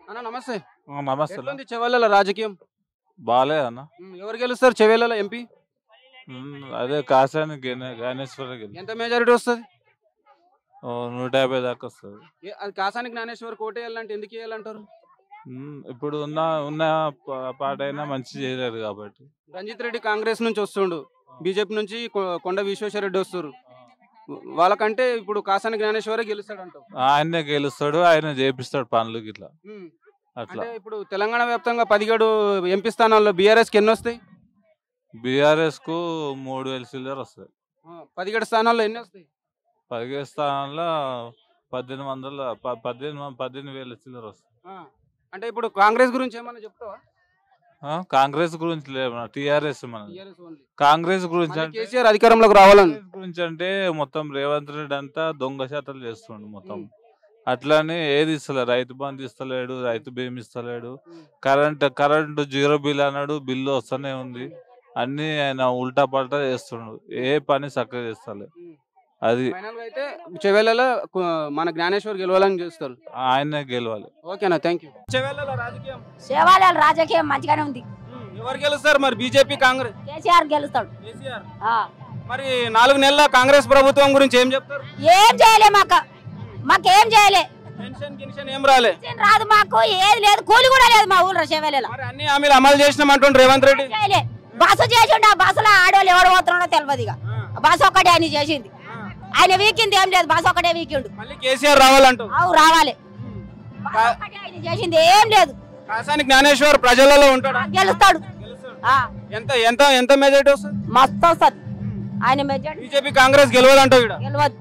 అన్న నమస్తే. నమస్తే ఎట్లుంది చెవెళ్ళ రాజకీయం? బాలే అన్న. ఎవరు గెలుస్తారు చెవెళ్ళ ఎంపీ? అదే కాసాని జ్ఞానేశ్వర ఎంత మెజారిటీ వస్తుంది? 150 దాకా వస్తుంది. అది కాసాని జ్ఞానేశ్వర్ కోట వేయాలంటే ఎందుకు వేయాలంటారు? ఇప్పుడు ఉన్న పాట అయినా మంచి చేయలేరు కాబట్టి. రంజిత్ రెడ్డి కాంగ్రెస్ నుంచి వస్తుండు, బీజేపీ నుంచి కొండ విశ్వేశ్వరరెడ్డి వస్తారు. వాళ్ళకంటే ఇప్పుడు కాసాని జ్ఞానేశ్వరే గెలుస్తాడు అంటారు. ఆయనే గెలుస్తాడు, ఆయన చేపిస్తాడు పనులు గిట్లా అట్లా. అంటే ఇప్పుడు తెలంగాణ వ్యాప్తంగా 17 ఎంపీ స్థానాల్లో బీఆర్ఎస్కి ఎన్ని వస్తాయి? బీఆర్ఎస్ కు 3000 చిల్లర వస్తాయి. 17 స్థానాల్లో ఎన్ని వస్తాయి? 17 స్థానాల్లో 18,000 చిల్లర వస్తాయి. అంటే ఇప్పుడు కాంగ్రెస్ గురించి ఏమన్నా చెప్తావా? కాంగ్రెస్ గురించి లేదు, టిఆర్ఎస్ మన కాంగ్రెస్ గురించి కేసీఆర్ అధికారంలోకి రావాలని గురించి అంటే మొత్తం రేవంత్ రెడ్డి అంతా దొంగ శాతాలు చేస్తుండు మొత్తం. అట్లానే ఏది ఇస్తలేడు, రైతు బంధు ఇస్తలేడు, రైతు బీమా ఇస్తలేడు, కరెంట్ 0 బిల్ అన్నాడు, బిల్లు వస్తూనే ఉంది. అన్ని ఆయన ఉల్టా పల్టా చేస్తుండు, ఏ పని చక్కగా చేస్తలే. అది అయితే చెవెళ్ళలో మన జ్ఞానేశ్వర్ గెలవాలని చేస్తారు, ఆయనే గెలవాలి. ఓకేనా, థ్యాంక్ యూ. చెవెళ్ళలో రాజకీయం రాజకీయం మంచిగానే ఉంది. ఎవరు గెలుస్తారు మరి? బీజేపీ కాంగ్రెస్? కేసీఆర్ గెలుస్తాడు. కేసీఆర్. మరి 4 నెలల కాంగ్రెస్ ప్రభుత్వం గురించి ఏం చెప్తారు? ఏం చేయలే, మాకేం చేయలే. పెన్షన్ ఏం రాలే? రాదు మాకు, ఏది లేదు, కూలి కూడా లేదు మా ఊళ్ళో చెవెళ్ళలో. అన్ని హామీలు అమలు చేసినామంటుండ్రు రేవంత్ రెడ్డి. చేయలే, బస్సు చేసిండు, ఆ బస్సులో ఆడవాళ్ళు ఎవరు పోతున్నాడో తెలియదు. ఇక బస్సు ఒక్కటే ఆయన చేసింది, ఆయన వీకింది ఏం లేదు, బస్సు ఒకటే వీకిండు. మళ్ళీ కేసీఆర్ రావాలంటూ? రావాలి, ఆయన చేసింది ఏం లేదు. కాసాని జ్ఞానేశ్వర్ ప్రజలలో ఉంటాడు, గెలుస్తాడు. ఎంత ఎంత ఎంత మెజారిటీ వస్తుంది? మస్తు వస్తుంది ఆయన మెజారిటీ. బీజేపీ కాంగ్రెస్ గెలవదంటావు? గెలవదు.